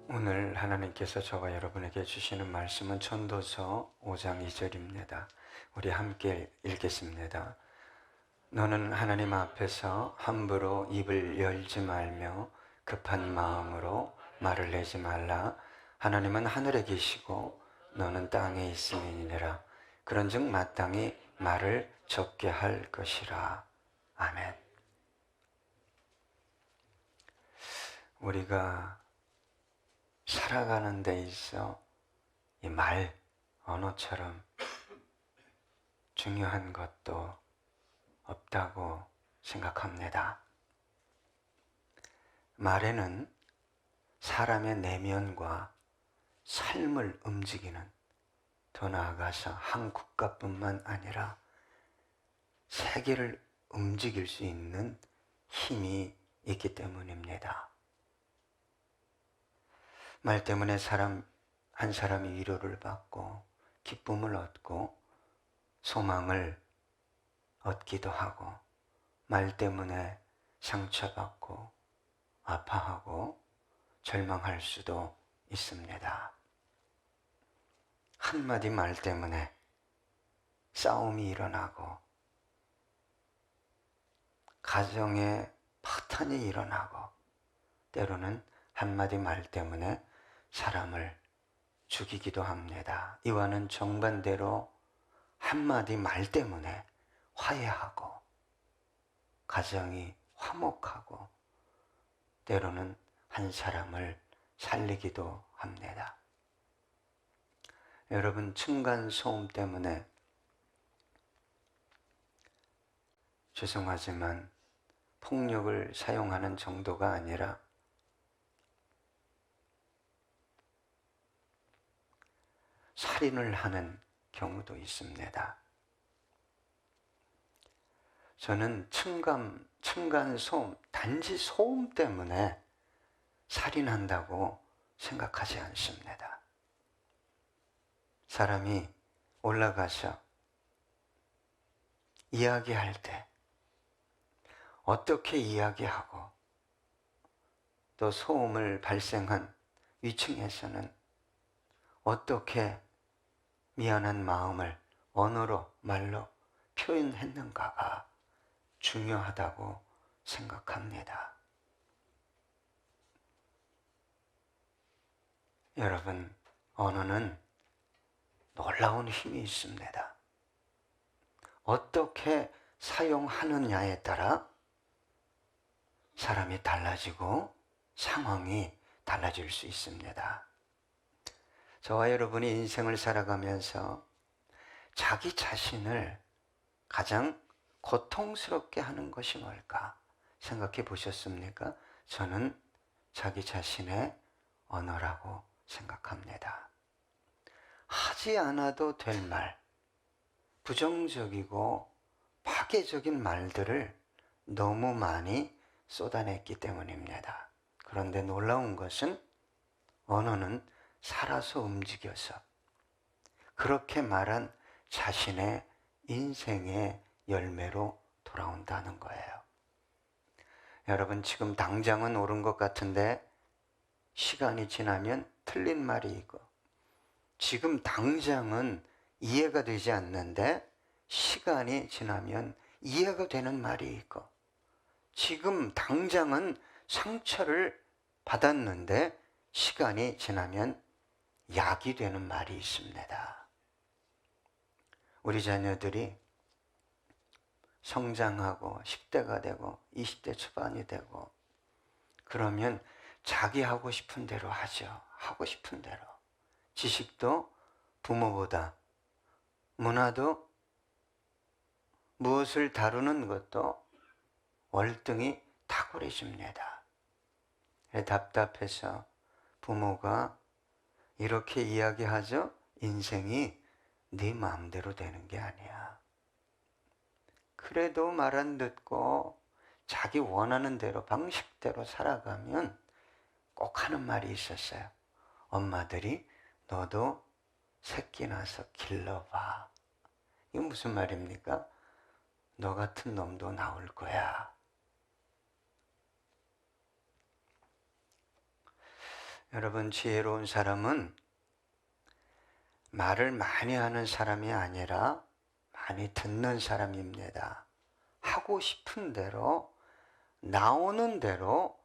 오늘 하나님께서 저와 여러분에게 주시는 말씀은 전도서 5장 2절입니다. 우리 함께 읽겠습니다. 너는 하나님 앞에서 함부로 입을 열지 말며 급한 마음으로 말을 내지 말라. 하나님은 하늘에 계시고 너는 땅에 있음이니라. 그런즉 마땅히 말을 적게 할 것이라. 아멘. 우리가 살아가는 데 있어 이 말, 언어처럼 중요한 것도 없다고 생각합니다. 말에는 사람의 내면과 삶을 움직이는, 더 나아가서 한 국가뿐만 아니라 세계를 움직일 수 있는 힘이 있기 때문입니다. 말 때문에 한 사람이 위로를 받고 기쁨을 얻고 소망을 얻기도 하고, 말 때문에 상처받고 아파하고 절망할 수도 있습니다. 한마디 말 때문에 싸움이 일어나고 가정에 파탄이 일어나고, 때로는 한마디 말 때문에 사람을 죽이기도 합니다. 이와는 정반대로 한마디 말 때문에 화해하고 가정이 화목하고 때로는 한 사람을 살리기도 합니다. 여러분, 층간소음 때문에 죄송하지만 폭력을 사용하는 정도가 아니라 살인을 하는 경우도 있습니다. 저는 층간소음, 단지 소음 때문에 살인한다고 생각하지 않습니다. 사람이 올라가서 이야기할 때 어떻게 이야기하고, 또 소음을 발생한 위층에서는 어떻게 미안한 마음을 언어로, 말로 표현했는가가 중요하다고 생각합니다. 여러분, 언어는 놀라운 힘이 있습니다. 어떻게 사용하느냐에 따라 사람이 달라지고 상황이 달라질 수 있습니다. 저와 여러분이 인생을 살아가면서 자기 자신을 가장 고통스럽게 하는 것이 뭘까 생각해 보셨습니까? 저는 자기 자신의 언어라고 생각합니다. 하지 않아도 될 말, 부정적이고 파괴적인 말들을 너무 많이 쏟아냈기 때문입니다. 그런데 놀라운 것은 언어는 살아서 움직여서 그렇게 말한 자신의 인생의 열매로 돌아온다는 거예요. 여러분, 지금 당장은 옳은 것 같은데 시간이 지나면 틀린 말이 있고, 지금 당장은 이해가 되지 않는데 시간이 지나면 이해가 되는 말이 있고, 지금 당장은 상처를 받았는데 시간이 지나면 약이 되는 말이 있습니다. 우리 자녀들이 성장하고 10대가 되고 20대 초반이 되고 그러면 자기 하고 싶은 대로 하죠. 하고 싶은 대로. 지식도 부모보다, 문화도, 무엇을 다루는 것도 월등히 탁월해집니다. 답답해서 부모가 이렇게 이야기하죠. 인생이 네 마음대로 되는 게 아니야. 그래도 말 안 듣고 자기 원하는 대로, 방식대로 살아가면 꼭 하는 말이 있었어요. 엄마들이 너도 새끼 낳아서 길러봐. 이건 무슨 말입니까? 너 같은 놈도 나올 거야. 여러분, 지혜로운 사람은 말을 많이 하는 사람이 아니라 많이 듣는 사람입니다. 하고 싶은 대로, 나오는 대로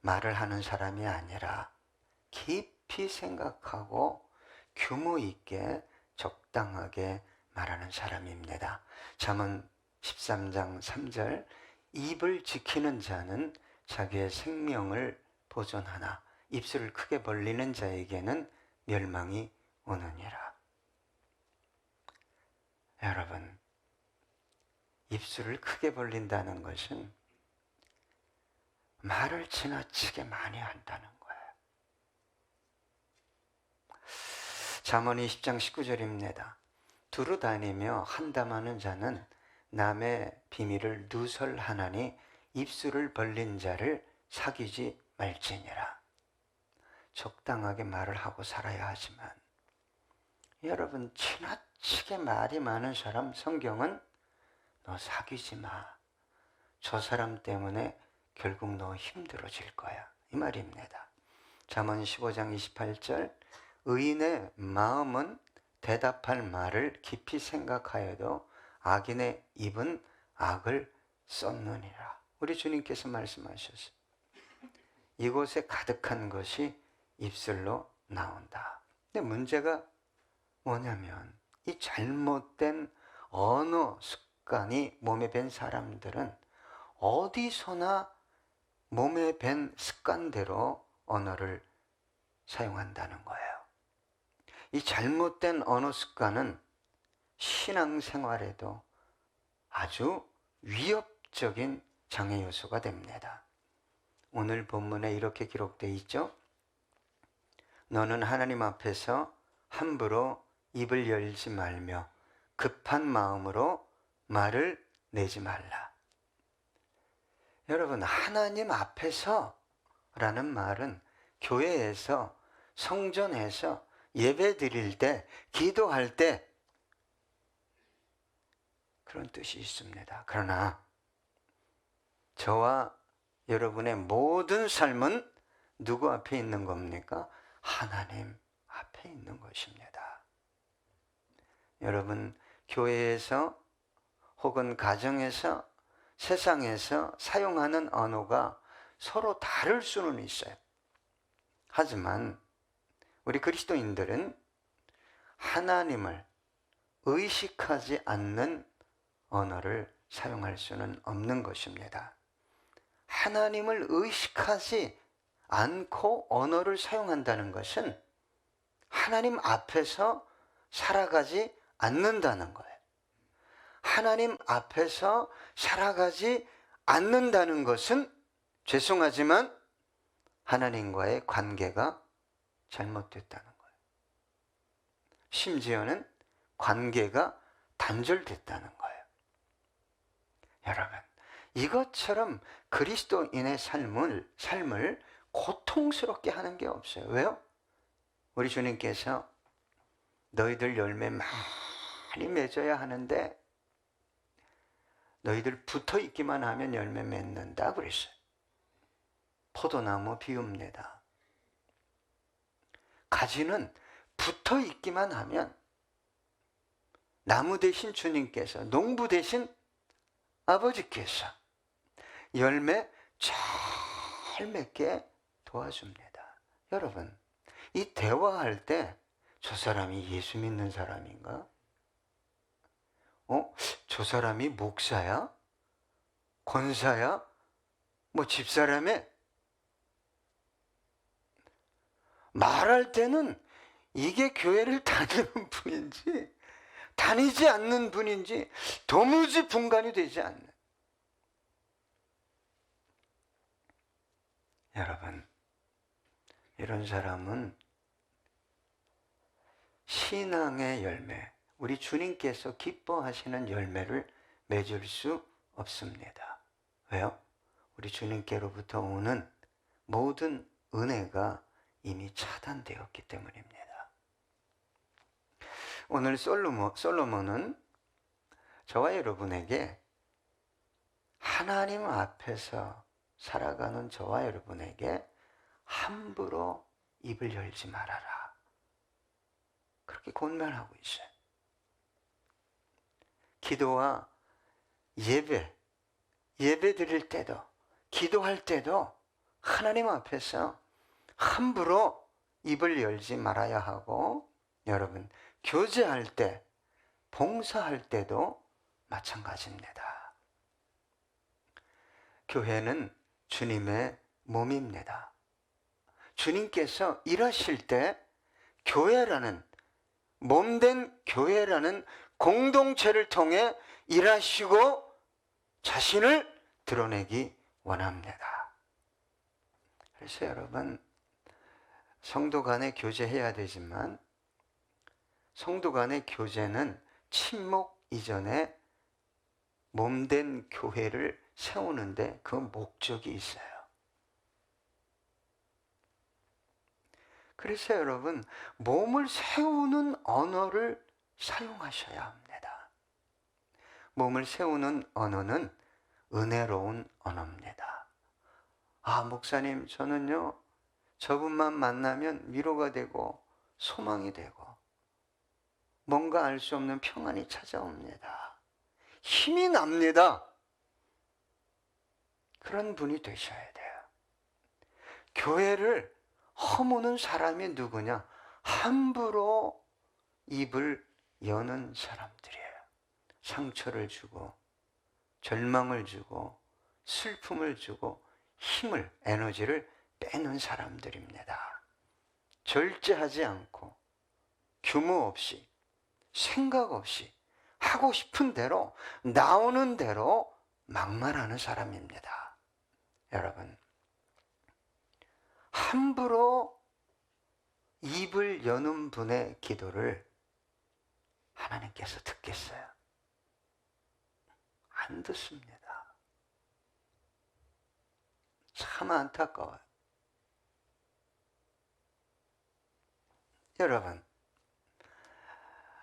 말을 하는 사람이 아니라 깊이 생각하고 규모 있게 적당하게 말하는 사람입니다. 잠언 13장 3절, 입을 지키는 자는 자기의 생명을 보존하나 입술을 크게 벌리는 자에게는 멸망이 오느니라. 여러분, 입술을 크게 벌린다는 것은 말을 지나치게 많이 한다는 거예요. 잠언 20장 19절입니다. 두루 다니며 한담하는 자는 남의 비밀을 누설하나니 입술을 벌린 자를 사귀지 말지니라. 적당하게 말을 하고 살아야 하지만, 여러분, 지나치게 말이 많은 사람 성경은 너 사귀지 마. 저 사람 때문에 결국 너 힘들어질 거야. 이 말입니다. 잠언 15장 28절, 의인의 마음은 대답할 말을 깊이 생각하여도 악인의 입은 악을 쏟느니라. 우리 주님께서 말씀하셨어요. 이곳에 가득한 것이 입술로 나온다. 근데 문제가 뭐냐면 이 잘못된 언어 습관이 몸에 밴 사람들은 어디서나 몸에 밴 습관대로 언어를 사용한다는 거예요. 이 잘못된 언어 습관은 신앙생활에도 아주 위협적인 장애 요소가 됩니다. 오늘 본문에 이렇게 기록되어 있죠. 너는 하나님 앞에서 함부로 입을 열지 말며 급한 마음으로 말을 내지 말라. 여러분, 하나님 앞에서 라는 말은 교회에서, 성전에서 예배 드릴 때, 기도할 때 그런 뜻이 있습니다. 그러나 저와 여러분의 모든 삶은 누구 앞에 있는 겁니까? 하나님 앞에 있는 것입니다. 여러분, 교회에서 혹은 가정에서, 세상에서 사용하는 언어가 서로 다를 수는 있어요. 하지만 우리 그리스도인들은 하나님을 의식하지 않는 언어를 사용할 수는 없는 것입니다. 하나님을 의식하지 않고 언어를 사용한다는 것은 하나님 앞에서 살아가지 않는다는 거예요. 하나님 앞에서 살아가지 않는다는 것은 죄송하지만 하나님과의 관계가 잘못됐다는 거예요. 심지어는 관계가 단절됐다는 거예요. 여러분, 이것처럼 그리스도인의 삶을 고통스럽게 하는 게 없어요. 왜요? 우리 주님께서 너희들 열매 많이 맺어야 하는데 너희들 붙어 있기만 하면 열매 맺는다 그랬어요. 포도나무 비읍니다. 가지는 붙어 있기만 하면 나무 대신 주님께서, 농부 대신 아버지께서 열매 잘 맺게 도와줍니다. 여러분, 이 대화할 때 저 사람이 예수 믿는 사람인가? 저 사람이 목사야? 권사야? 뭐 집사람에? 말할 때는 이게 교회를 다니는 분인지 다니지 않는 분인지 도무지 분간이 되지 않는. 여러분, 이런 사람은 신앙의 열매, 우리 주님께서 기뻐하시는 열매를 맺을 수 없습니다. 왜요? 우리 주님께로부터 오는 모든 은혜가 이미 차단되었기 때문입니다. 오늘 솔로몬은 저와 여러분에게, 하나님 앞에서 살아가는 저와 여러분에게 함부로 입을 열지 말아라. 그렇게 권면하고 있어요. 기도와 예배 드릴 때도, 기도할 때도 하나님 앞에서 함부로 입을 열지 말아야 하고, 여러분, 교제할 때, 봉사할 때도 마찬가지입니다. 교회는 주님의 몸입니다. 주님께서 일하실 때 교회라는, 몸된 교회라는 공동체를 통해 일하시고 자신을 드러내기 원합니다. 그래서 여러분, 성도 간에 교제해야 되지만 성도 간의 교제는 침묵 이전에 몸된 교회를 세우는데 그 목적이 있어요. 그래서 여러분, 몸을 세우는 언어를 사용하셔야 합니다. 몸을 세우는 언어는 은혜로운 언어입니다. 아, 목사님, 저는요, 저분만 만나면 위로가 되고 소망이 되고 뭔가 알 수 없는 평안이 찾아옵니다. 힘이 납니다. 그런 분이 되셔야 돼요. 교회를 허무는 사람이 누구냐? 함부로 입을 여는 사람들이에요. 상처를 주고 절망을 주고 슬픔을 주고 힘을, 에너지를 빼는 사람들입니다. 절제하지 않고 규모 없이, 생각 없이 하고 싶은 대로, 나오는 대로 막말하는 사람입니다. 여러분, 함부로 입을 여는 분의 기도를 하나님께서 듣겠어요? 안 듣습니다. 참 안타까워요. 여러분,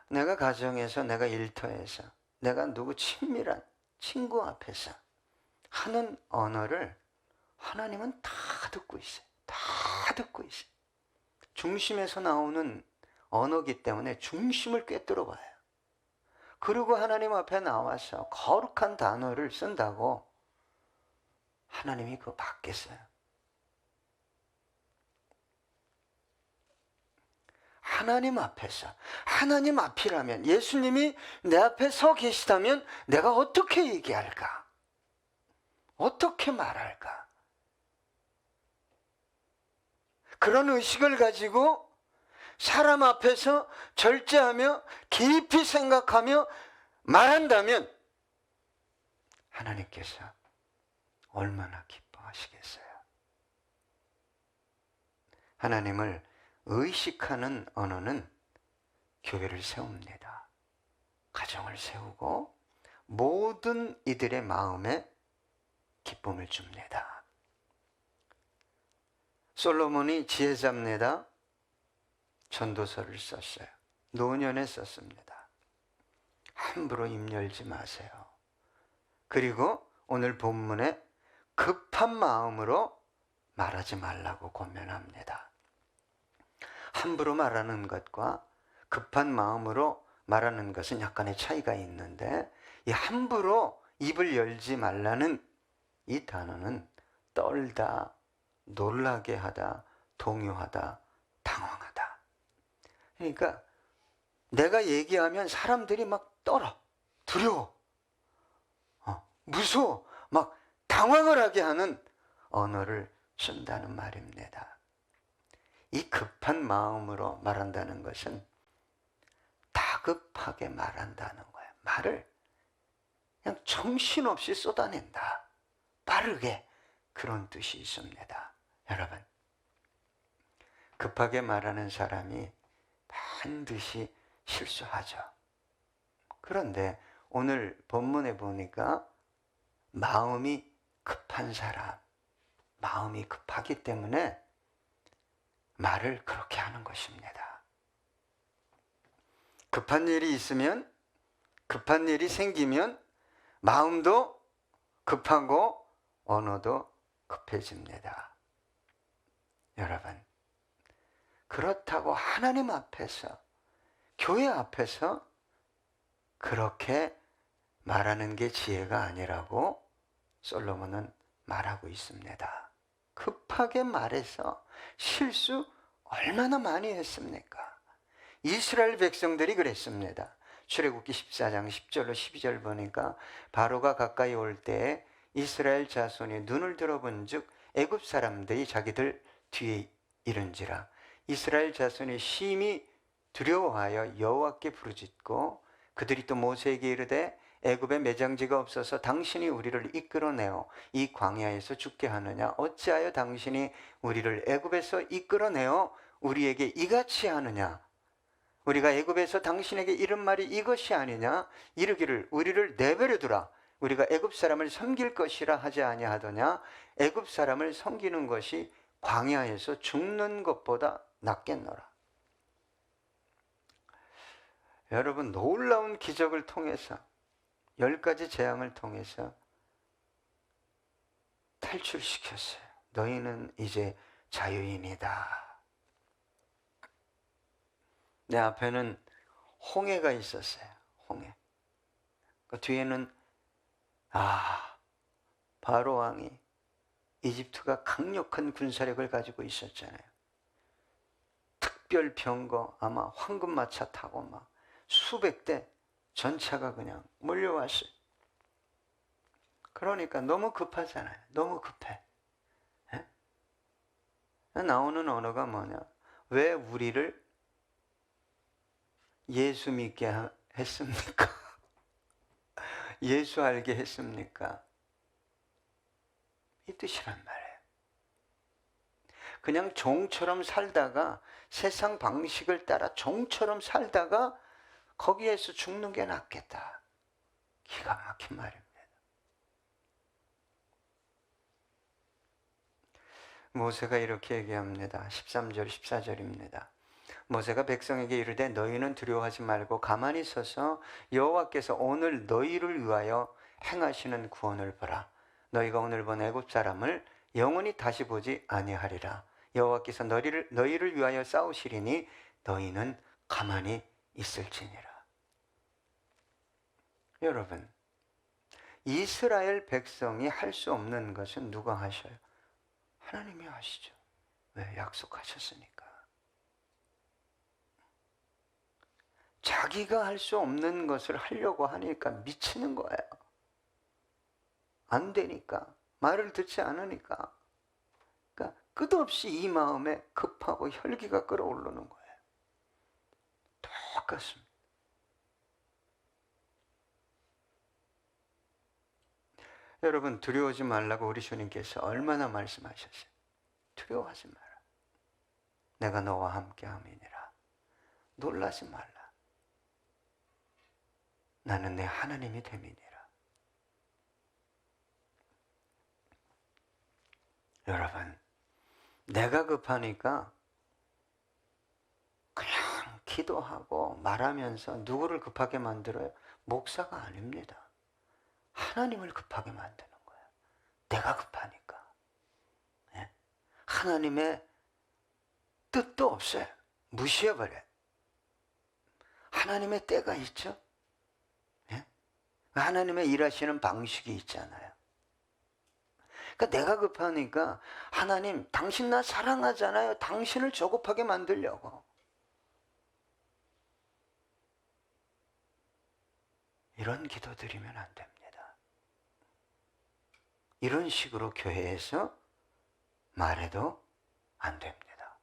내가 가정에서, 내가 일터에서, 내가 누구 친밀한 친구 앞에서 하는 언어를 하나님은 다 듣고 있어요. 다 듣고 있어요. 중심에서 나오는 언어기 때문에 중심을 꿰뚫어 봐요. 그리고 하나님 앞에 나와서 거룩한 단어를 쓴다고 하나님이 그거 받겠어요? 하나님 앞에서, 하나님 앞이라면, 예수님이 내 앞에 서 계시다면 내가 어떻게 얘기할까? 어떻게 말할까? 그런 의식을 가지고 사람 앞에서 절제하며 깊이 생각하며 말한다면 하나님께서 얼마나 기뻐하시겠어요? 하나님을 의식하는 언어는 교회를 세웁니다. 가정을 세우고 모든 이들의 마음에 기쁨을 줍니다. 솔로몬이 지혜자입니다. 전도서를 썼어요. 노년에 썼습니다. 함부로 입 열지 마세요. 그리고 오늘 본문에 급한 마음으로 말하지 말라고 권면합니다. 함부로 말하는 것과 급한 마음으로 말하는 것은 약간의 차이가 있는데, 이 함부로 입을 열지 말라는 이 단어는 떨다, 놀라게 하다, 동요하다, 당황하다. 그러니까 내가 얘기하면 사람들이 막 떨어, 두려워, 무서워, 막 당황을 하게 하는 언어를 쓴다는 말입니다. 이 급한 마음으로 말한다는 것은 다급하게 말한다는 거예요. 말을 그냥 정신없이 쏟아낸다. 빠르게. 그런 뜻이 있습니다. 여러분, 급하게 말하는 사람이 반드시 실수하죠. 그런데 오늘 본문에 보니까 마음이 급한 사람, 마음이 급하기 때문에 말을 그렇게 하는 것입니다. 급한 일이 있으면, 급한 일이 생기면 마음도 급하고 언어도 급해집니다. 여러분, 그렇다고 하나님 앞에서, 교회 앞에서 그렇게 말하는 게 지혜가 아니라고 솔로몬은 말하고 있습니다. 급하게 말해서 실수 얼마나 많이 했습니까? 이스라엘 백성들이 그랬습니다. 출애굽기 14장 10절로 12절 보니까 바로가 가까이 올 때에 이스라엘 자손이 눈을 들어본즉 애굽 사람들이 자기들 뒤에 이른지라. 이스라엘 자손이 심히 두려워하여 여호와께 부르짖고 그들이 또 모세에게 이르되 애굽에 매장지가 없어서 당신이 우리를 이끌어내어 이 광야에서 죽게 하느냐? 어찌하여 당신이 우리를 애굽에서 이끌어내어 우리에게 이같이 하느냐? 우리가 애굽에서 당신에게 이른 말이 이것이 아니냐? 이르기를 우리를 내버려 두라. 우리가 애굽 사람을 섬길 것이라 하지 아니하더냐? 애굽 사람을 섬기는 것이 광야에서 죽는 것보다 낫겠노라. 여러분, 놀라운 기적을 통해서 10가지 재앙을 통해서 탈출시켰어요. 너희는 이제 자유인이다. 내 앞에는 홍해가 있었어요. 홍해. 그 뒤에는 바로 왕이 이집트가 강력한 군사력을 가지고 있었잖아요. 특별 병거 아마 황금마차 타고 막 수백 대 전차가 그냥 몰려왔어요. 그러니까 너무 급하잖아요. 너무 급해. 에? 나오는 언어가 뭐냐? 왜 우리를 예수 믿게 했습니까? 예수 알게 했습니까? 이 뜻이란 말이에요. 그냥 종처럼 살다가 세상 방식을 따라 종처럼 살다가 거기에서 죽는 게 낫겠다. 기가 막힌 말입니다. 모세가 이렇게 얘기합니다. 13절 14절입니다. 모세가 백성에게 이르되 너희는 두려워하지 말고 가만히 서서 여호와께서 오늘 너희를 위하여 행하시는 구원을 보라. 너희가 오늘 본 애굽 사람을 영원히 다시 보지 아니하리라. 여호와께서 너희를 위하여 싸우시리니 너희는 가만히 있을지니라. 여러분, 이스라엘 백성이 할 수 없는 것은 누가 하셔요? 하나님이 하시죠. 왜? 약속하셨으니까. 자기가 할 수 없는 것을 하려고 하니까 미치는 거예요. 안 되니까. 말을 듣지 않으니까. 그러니까 끝없이 이 마음에 급하고 혈기가 끓어오르는 거예요. 똑같습니다. 여러분, 두려워하지 말라고 우리 주님께서 얼마나 말씀하셨어요? 두려워하지 마라. 내가 너와 함께 함이니라. 놀라지 말라. 나는 내 하나님이 됨이니라. 여러분, 내가 급하니까 그냥 기도하고 말하면서 누구를 급하게 만들어요? 목사가 아닙니다. 하나님을 급하게 만드는 거예요. 내가 급하니까. 네? 하나님의 뜻도 없어요. 무시해버려요. 하나님의 때가 있죠. 네? 하나님의 일하시는 방식이 있잖아요. 그러니까 내가 급하니까 하나님, 당신 나 사랑하잖아요. 당신을 조급하게 만들려고. 이런 기도 드리면 안 됩니다. 이런 식으로 교회에서 말해도 안 됩니다.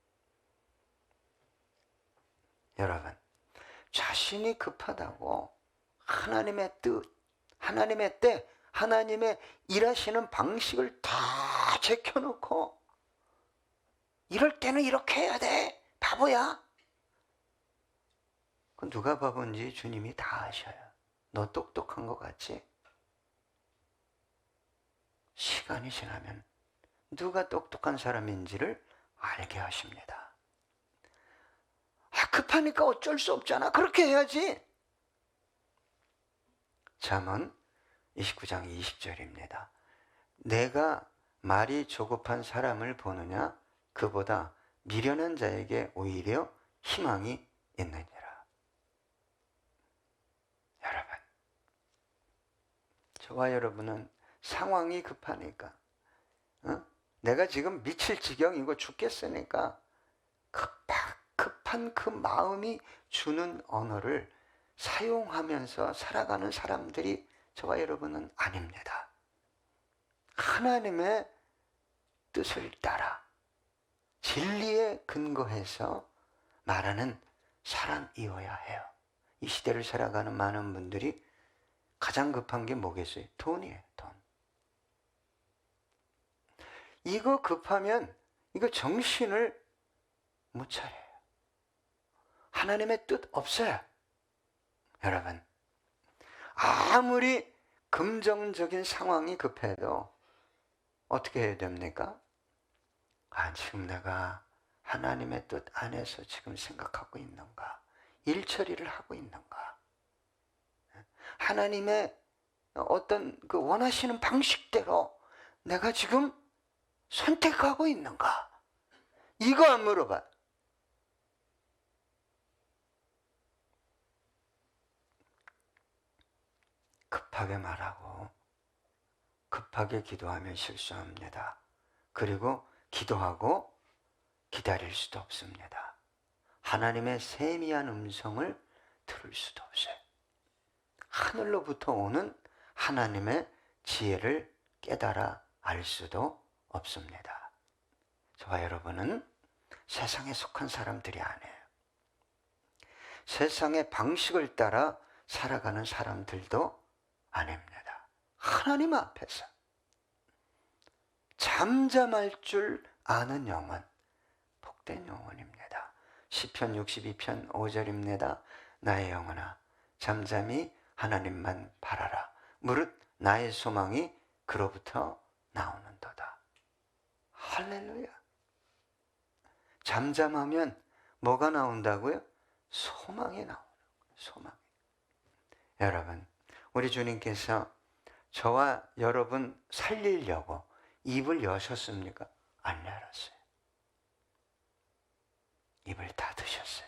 여러분, 자신이 급하다고 하나님의 뜻, 하나님의 때, 하나님의 일하시는 방식을 다 제껴놓고 이럴 때는 이렇게 해야 돼. 바보야. 그건 누가 바본지 주님이 다 아셔요. 너 똑똑한 것 같지? 시간이 지나면 누가 똑똑한 사람인지를 알게 하십니다. 급하니까 어쩔 수 없잖아. 그렇게 해야지. 잠언 29장 20절입니다. 내가 말이 조급한 사람을 보느냐? 그보다 미련한 자에게 오히려 희망이 있느니라. 여러분, 저와 여러분은 상황이 급하니까, 내가 지금 미칠 지경이고 죽겠으니까 급한 그 마음이 주는 언어를 사용하면서 살아가는 사람들이 저와 여러분은 아닙니다. 하나님의 뜻을 따라 진리에 근거해서 말하는 사람이어야 해요. 이 시대를 살아가는 많은 분들이 가장 급한 게 뭐겠어요? 돈이에요. 돈. 이거 급하면 이거 정신을 못 차려요. 하나님의 뜻 없어요. 여러분, 아무리 긍정적인 상황이 급해도 어떻게 해야 됩니까? 지금 내가 하나님의 뜻 안에서 지금 생각하고 있는가? 일 처리를 하고 있는가? 하나님의 어떤 그 원하시는 방식대로 내가 지금 선택하고 있는가? 이거 안 물어봐. 급하게 말하고 급하게 기도하면 실수합니다. 그리고 기도하고 기다릴 수도 없습니다. 하나님의 세미한 음성을 들을 수도 없어요. 하늘로부터 오는 하나님의 지혜를 깨달아 알 수도 없습니다. 저와 여러분은 세상에 속한 사람들이 아니에요. 세상의 방식을 따라 살아가는 사람들도 아닙니다. 하나님 앞에서 잠잠할 줄 아는 영혼, 복된 영혼입니다. 시편 62편 5절입니다. 나의 영혼아 잠잠히 하나님만 바라라. 무릇 나의 소망이 그로부터 나오는도다. 할렐루야. 잠잠하면 뭐가 나온다고요? 소망이 나오는 거예요. 소망. 여러분, 우리 주님께서 저와 여러분 살리려고 입을 여셨습니까? 안 열었어요. 입을 닫으셨어요.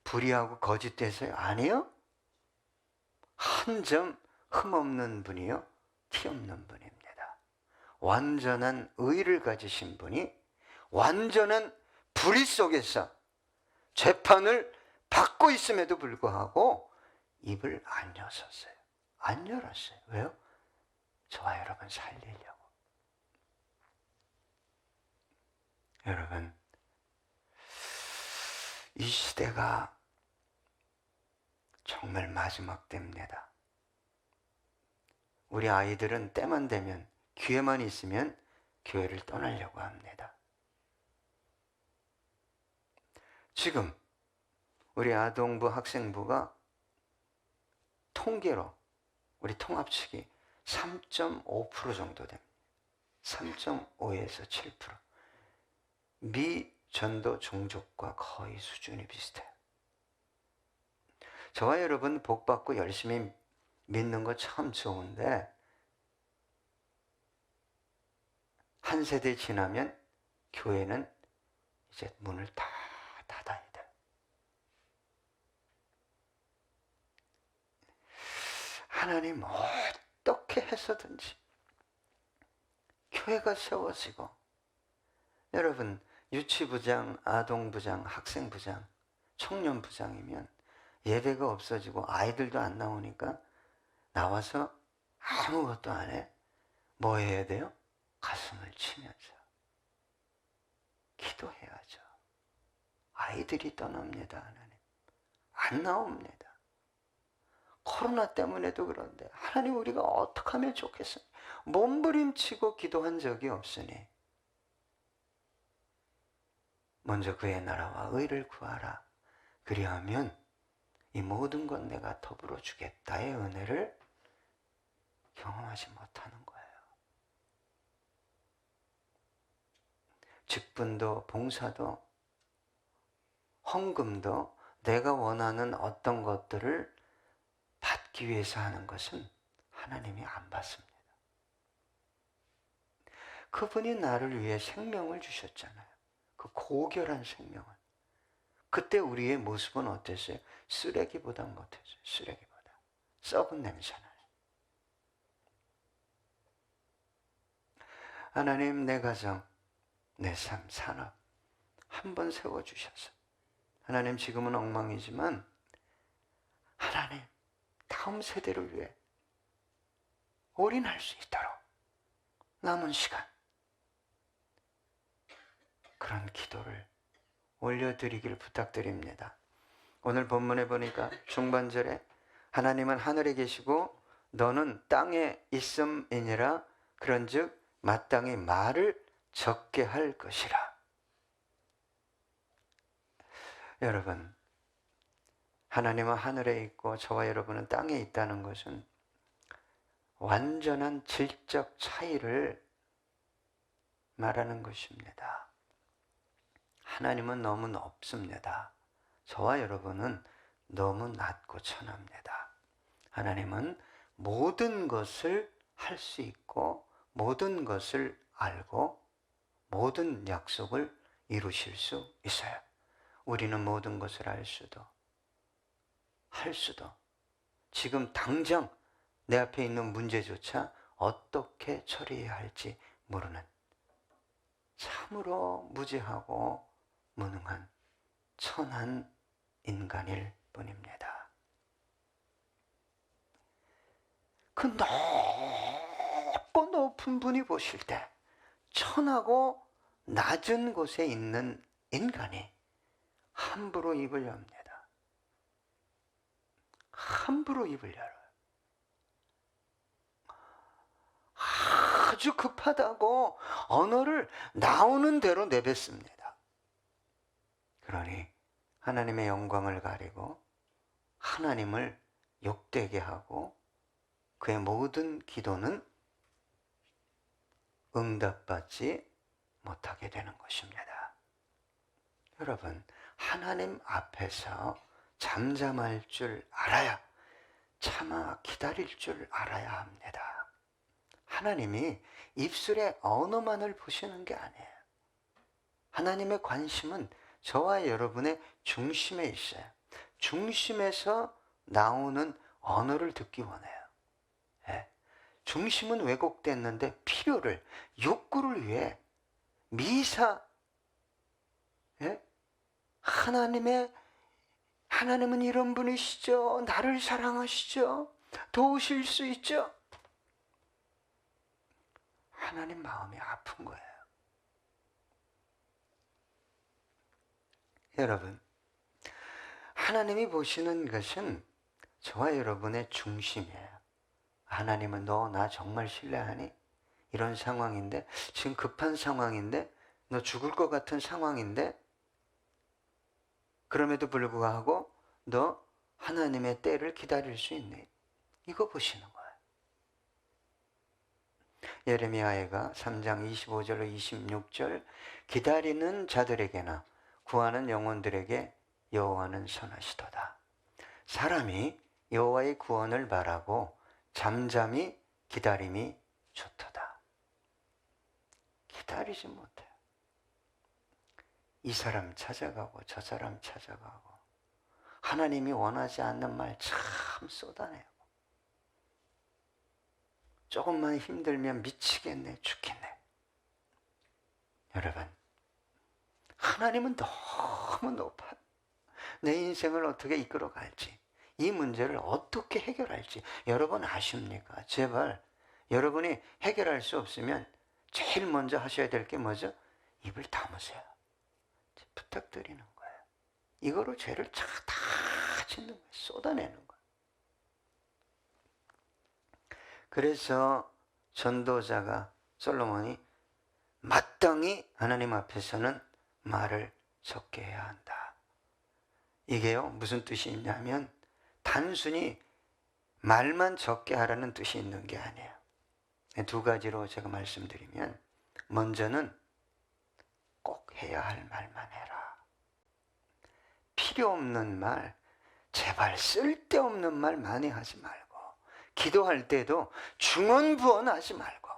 불의하고 거짓돼서요? 아니요. 한 점 흠없는 분이요, 티 없는 분입니다. 완전한 의를 가지신 분이 완전한 불의 속에서 재판을 받고 있음에도 불구하고 입을 안 여셨어요. 안 열었어요. 왜요? 저와 여러분 살리려고. 여러분, 이 시대가 정말 마지막 때입니다. 우리 아이들은 때만 되면, 기회만 있으면 교회를 떠나려고 합니다. 지금 우리 아동부 학생부가 통계로 우리 통합측이 3.5% 정도 됩니다. 3.5에서 7%. 미전도 종족과 거의 수준이 비슷해요. 저와 여러분 복받고 열심히 믿는 거 참 좋은데 한 세대 지나면 교회는 이제 문을 다 닫아야 돼요. 하나님 어떻게 해서든지 교회가 세워지고, 여러분 유치부장, 아동부장, 학생부장, 청년부장이면 예배가 없어지고 아이들도 안 나오니까 나와서 아무것도 안 해. 뭐 해야 돼요? 가슴을 치면서 기도해야죠. 아이들이 떠납니다. 하나님 안 나옵니다. 코로나 때문에도 그런데 하나님 우리가 어떻게 하면 좋겠어요? 몸부림치고 기도한 적이 없으니 먼저 그의 나라와 의를 구하라. 그리하면 이 모든 것 내가 더불어 주겠다의 은혜를 경험하지 못하는 거예요. 직분도 봉사도 헌금도 내가 원하는 어떤 것들을 받기 위해서 하는 것은 하나님이 안 받습니다. 그분이 나를 위해 생명을 주셨잖아요. 그 고결한 생명을. 그때 우리의 모습은 어땠어요? 쓰레기보다 못했어요. 쓰레기보다. 썩은 냄새나요. 하나님, 내 가정, 내 삶, 산업 한번 세워주셔서, 하나님 지금은 엉망이지만 하나님 다음 세대를 위해 올인할 수 있도록 남은 시간 그런 기도를 올려드리길 부탁드립니다. 오늘 본문에 보니까 중반절에 하나님은 하늘에 계시고 너는 땅에 있음이니라. 그런즉 마땅히 말을 적게 할 것이라. 여러분, 하나님은 하늘에 있고 저와 여러분은 땅에 있다는 것은 완전한 질적 차이를 말하는 것입니다. 하나님은 너무 높습니다. 저와 여러분은 너무 낮고 천합니다. 하나님은 모든 것을 할 수 있고 모든 것을 알고 모든 약속을 이루실 수 있어요. 우리는 모든 것을 알 수도 할 수도 지금 당장 내 앞에 있는 문제조차 어떻게 처리해야 할지 모르는 참으로 무지하고 무능한 천한 인간일 뿐입니다. 그 높고 높은 분이 보실 때 천하고 낮은 곳에 있는 인간이 함부로 입을 엽니다. 함부로 입을 열어요. 아주 급하다고 언어를 나오는 대로 내뱉습니다. 그러니 하나님의 영광을 가리고 하나님을 욕되게 하고 그의 모든 기도는 응답받지 못하게 되는 것입니다. 여러분, 하나님 앞에서 잠잠할 줄 알아야, 참아 기다릴 줄 알아야 합니다. 하나님이 입술의 언어만을 보시는 게 아니에요. 하나님의 관심은 저와 여러분의 중심에 있어요. 중심에서 나오는 언어를 듣기 원해요. 예. 중심은 왜곡됐는데 필요를, 욕구를 위해 미사, 예? 하나님은 이런 분이시죠. 나를 사랑하시죠. 도우실 수 있죠. 하나님 마음이 아픈 거예요. 여러분, 하나님이 보시는 것은 저와 여러분의 중심이에요. 하나님은 너 나 정말 신뢰하니? 이런 상황인데, 지금 급한 상황인데, 너 죽을 것 같은 상황인데, 그럼에도 불구하고 너 하나님의 때를 기다릴 수 있니? 이거 보시는 거예요. 예레미야가 3장 25절로 26절, 기다리는 자들에게나 구하는 영혼들에게 여호와는 선하시도다. 사람이 여호와의 구원을 바라고 잠잠히 기다림이 좋도다. 기다리지 못해요. 이 사람 찾아가고 저 사람 찾아가고 하나님이 원하지 않는 말 참 쏟아내고 조금만 힘들면 미치겠네, 죽겠네. 여러분, 하나님은 너무 높아요. 내 인생을 어떻게 이끌어갈지, 이 문제를 어떻게 해결할지 여러분 아십니까? 제발 여러분이 해결할 수 없으면 제일 먼저 하셔야 될 게 뭐죠? 입을 다무세요. 부탁드리는 거예요. 이거로 죄를 다 짓는 거예요. 쏟아내는 거예요. 그래서 전도자가 솔로몬이 마땅히 하나님 앞에서는 말을 적게 해야 한다. 이게요, 무슨 뜻이 있냐면 단순히 말만 적게 하라는 뜻이 있는 게 아니에요. 두 가지로 제가 말씀드리면, 먼저는 꼭 해야 할 말만 해라. 필요 없는 말, 제발 쓸데없는 말 많이 하지 말고, 기도할 때도 중언부언하지 말고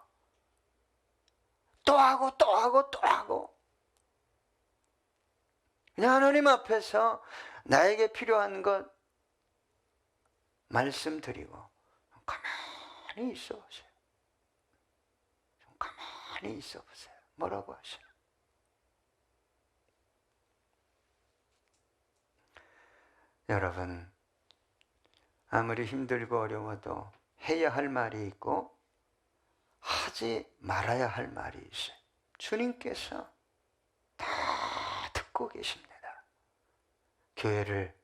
또 하고 또 하고 또 하고. 그냥 하나님 앞에서 나에게 필요한 것 말씀드리고 가만히 있어 보세요. 좀 가만히 있어 보세요. 뭐라고 하시나? 여러분, 아무리 힘들고 어려워도 해야 할 말이 있고 하지 말아야 할 말이 있어요. 주님께서 다 듣고 계십니다. 교회를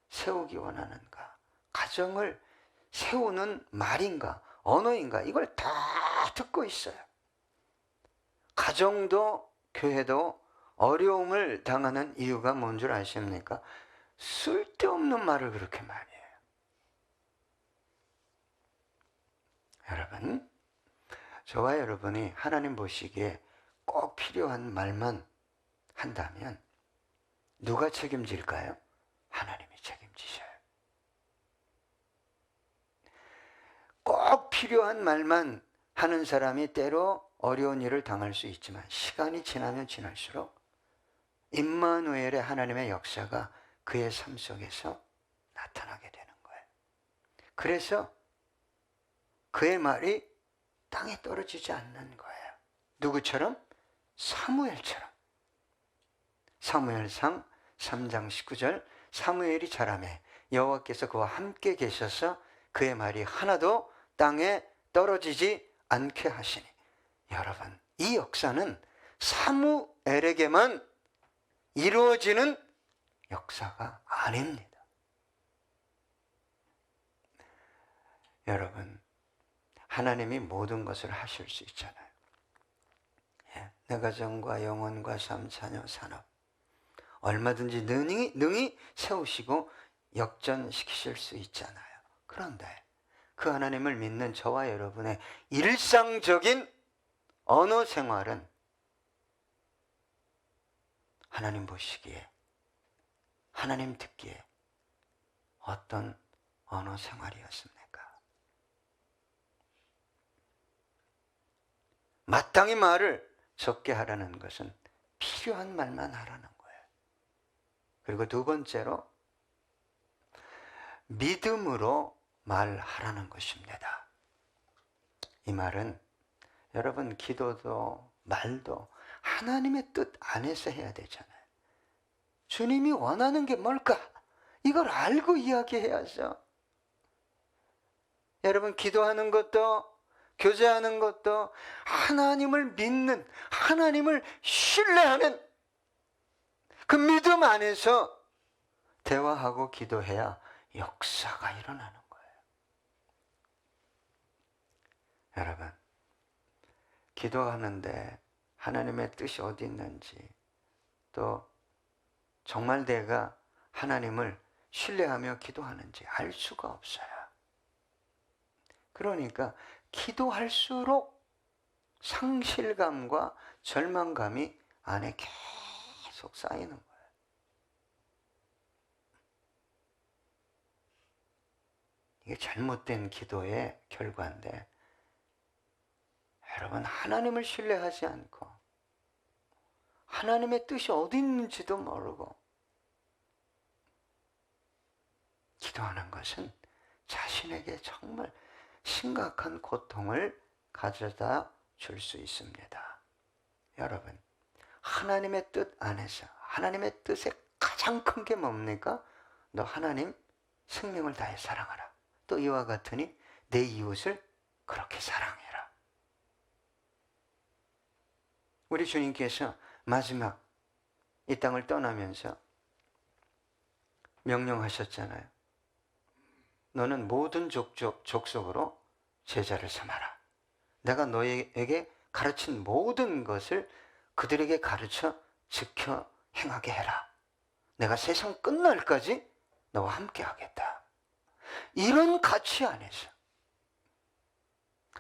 세우기 원하는가? 가정을 세우는 말인가? 언어인가? 이걸 다 듣고 있어요. 가정도 교회도 어려움을 당하는 이유가 뭔 줄 아십니까? 쓸데없는 말을 그렇게 많이 해요. 여러분, 저와 여러분이 하나님 보시기에 꼭 필요한 말만 한다면 누가 책임질까요? 하나님이 책임지셔요. 꼭 필요한 말만 하는 사람이 때로 어려운 일을 당할 수 있지만 시간이 지나면 지날수록 임마누엘의 하나님의 역사가 그의 삶 속에서 나타나게 되는 거예요. 그래서 그의 말이 땅에 떨어지지 않는 거예요. 누구처럼? 사무엘처럼. 사무엘상 3장 19절 사무엘이 자라매 여호와께서 그와 함께 계셔서 그의 말이 하나도 땅에 떨어지지 않게 하시니. 여러분, 이 역사는 사무엘에게만 이루어지는 역사가 아닙니다. 여러분, 하나님이 모든 것을 하실 수 있잖아요. 내 가정과 영혼과 삶, 자녀, 산업 얼마든지 능히 세우시고 역전시키실 수 있잖아요. 그런데 그 하나님을 믿는 저와 여러분의 일상적인 언어 생활은 하나님 보시기에, 하나님 듣기에 어떤 언어 생활이었습니까? 마땅히 말을 적게 하라는 것은 필요한 말만 하라는 거예요. 그리고 두 번째로 믿음으로 말하라는 것입니다. 이 말은 여러분, 기도도 말도 하나님의 뜻 안에서 해야 되잖아요. 주님이 원하는 게 뭘까? 이걸 알고 이야기해야죠. 여러분, 기도하는 것도 교제하는 것도 하나님을 믿는, 하나님을 신뢰하는 그 믿음 안에서 대화하고 기도해야 역사가 일어나는 거예요. 여러분, 기도하는데 하나님의 뜻이 어디 있는지, 또 정말 내가 하나님을 신뢰하며 기도하는지 알 수가 없어요. 그러니까 기도할수록 상실감과 절망감이 안에 계속 쌓이는 거예요. 이게 잘못된 기도의 결과인데, 여러분, 하나님을 신뢰하지 않고 하나님의 뜻이 어디 있는지도 모르고 기도하는 것은 자신에게 정말 심각한 고통을 가져다 줄 수 있습니다. 여러분, 하나님의 뜻 안에서, 하나님의 뜻의 가장 큰 게 뭡니까? 너 하나님 생명을 다해 사랑하라. 또 이와 같으니 내 이웃을 그렇게 사랑해라. 우리 주님께서 마지막 이 땅을 떠나면서 명령하셨잖아요. 너는 모든 족속으로 제자를 삼아라. 내가 너에게 가르친 모든 것을 그들에게 가르쳐 지켜 행하게 해라. 내가 세상 끝날까지 너와 함께 하겠다. 이런 가치 안에서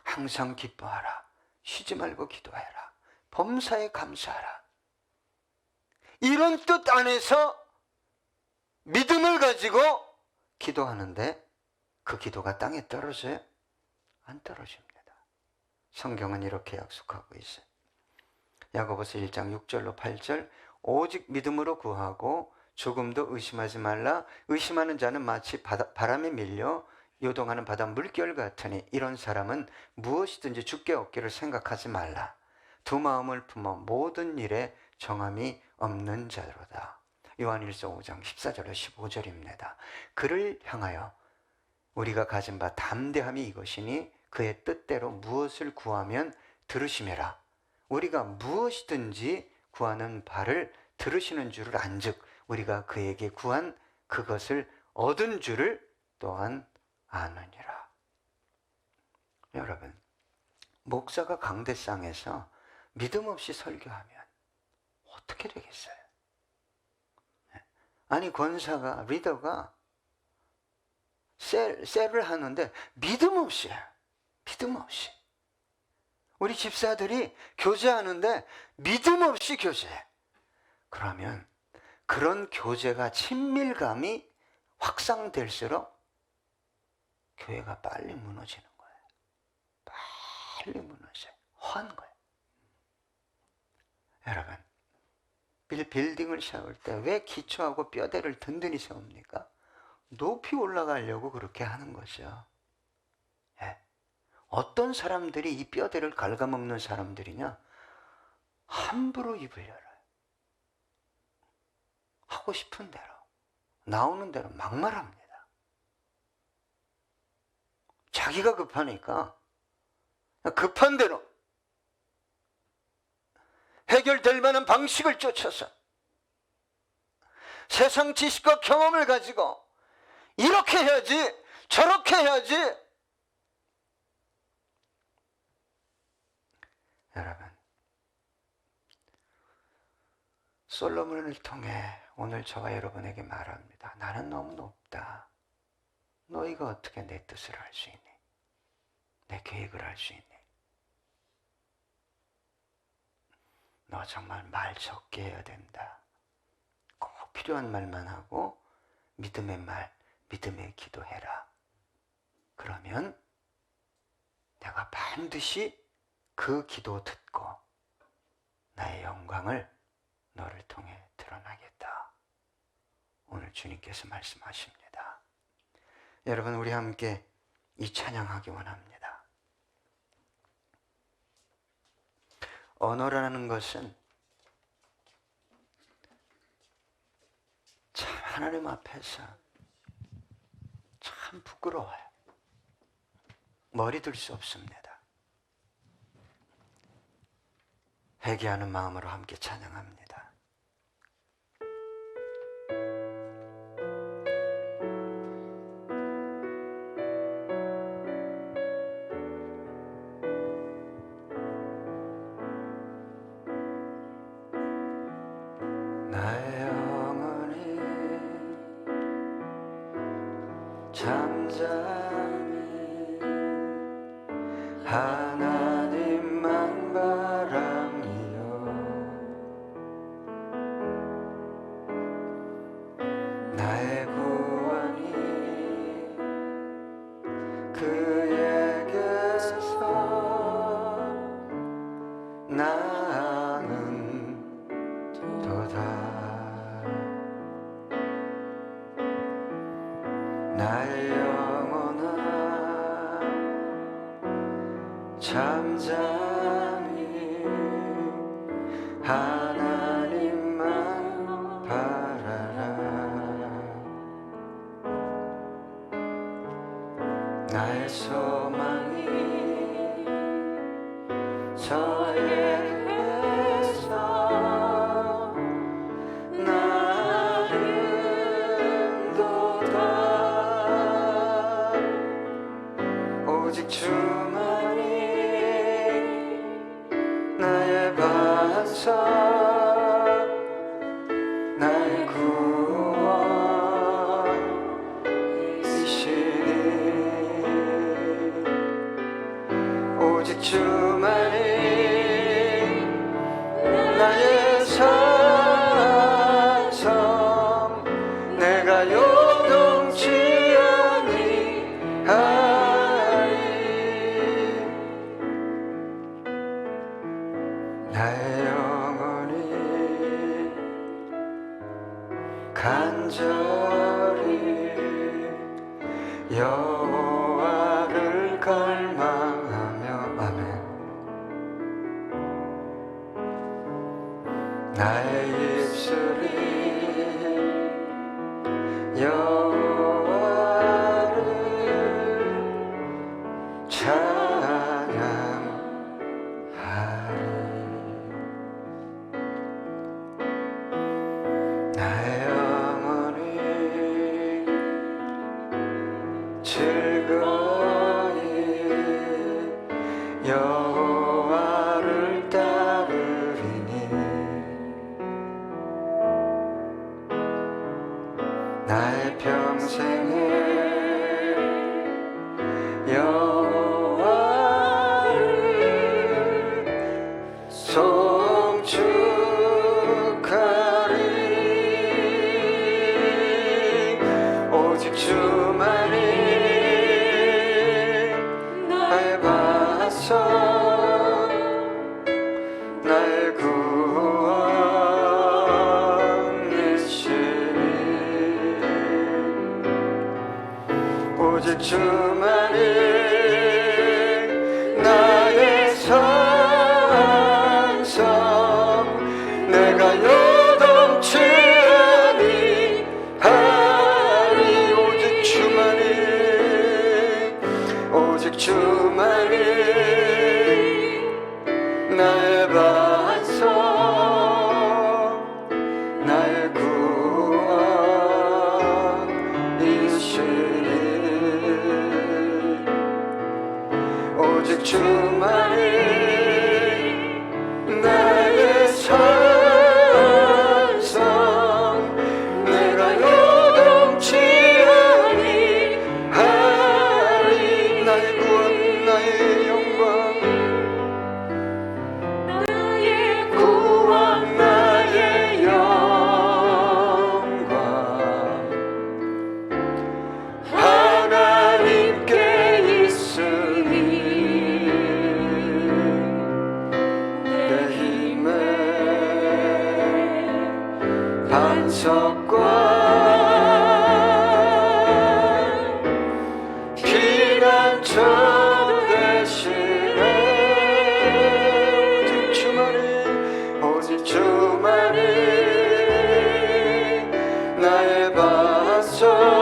항상 기뻐하라. 쉬지 말고 기도해라. 범사에 감사하라. 이런 뜻 안에서 믿음을 가지고 기도하는데 그 기도가 땅에 떨어져요? 안 떨어집니다. 성경은 이렇게 약속하고 있어요. 야고보서 1장 6절로 8절 오직 믿음으로 구하고 조금도 의심하지 말라. 의심하는 자는 마치 바람에 밀려 요동하는 바다 물결 같으니 이런 사람은 무엇이든지 주께 얻기를 생각하지 말라. 두 마음을 품어 모든 일에 정함이 없는 자로다. 요한일서 5장 14절로 15절입니다. 그를 향하여 우리가 가진 바 담대함이 이것이니 그의 뜻대로 무엇을 구하면 들으시매라. 우리가 무엇이든지 구하는 바를 들으시는 줄을 안즉 우리가 그에게 구한 그것을 얻은 줄을 또한 아느니라. 여러분, 목사가 강대상에서 믿음 없이 설교하면 어떻게 되겠어요? 아니, 권사가, 리더가 셀을 하는데 믿음 없이 우리 집사들이 교제하는데 믿음 없이 교제해. 그러면 그런 교제가 친밀감이 확산될수록 교회가 빨리 무너지는 거예요. 빨리 무너져요. 허한 거예요. 여러분, 빌딩을 세울 때 왜 기초하고 뼈대를 든든히 세웁니까? 높이 올라가려고 그렇게 하는 거죠. 예. 어떤 사람들이 이 뼈대를 갉아먹는 사람들이냐? 함부로 입을 열어요. 하고 싶은 대로, 나오는 대로 막말합니다. 자기가 급하니까 급한 대로 해결될 만한 방식을 쫓아서 세상 지식과 경험을 가지고 이렇게 해야지, 저렇게 해야지. 여러분, 솔로몬을 통해 오늘 저와 여러분에게 말합니다. 나는 너무 높다. 너희가 어떻게 내 뜻을 할 수 있니? 내 계획을 할 수 있니? 너 정말 말 적게 해야 된다. 꼭 필요한 말만 하고 믿음의 말, 믿음의 기도해라. 그러면 내가 반드시 그 기도 듣고 나의 영광을 너를 통해 드러나겠다. 오늘 주님께서 말씀하십니다. 여러분, 우리 함께 이 찬양하기 원합니다. 언어라는 것은 참 하나님 앞에서 참 부끄러워요. 머리 들 수 없습니다. 회개하는 마음으로 함께 찬양합니다. 나의 영혼이 잠잠히 하나님만 바라며 나의 구원이 그에게서 나는 도다. 나의 영혼아 잠잠히 하나님만 바라라. 나의 소망이 저에게서 나는 도다. 오직 주만이 나의 반석, 나의 구원이시니 간절히 여호와를 갈망하며 아멘. 나의 입술이 여호와를 찬양하리. 나의 영혼이 즐거이 여호와를 따르리니 나의 평생에 여호와를 송축하리. 오직 주만이 나의 반석 나의 구원이시니 오직 주만이 나의 산성 내가 요동치 아니하리. 오직 주만이 오직 주만이 나의 반석 나의 구원이시니 오직 주만이 나의 산성 내가 요동치 아니하리. 나의 구원 나의 영광 나의 구원 나의 영광 하나님께 있으니 내 힘의 반석과 피난처 되시네. 오직 주만이 나의 반석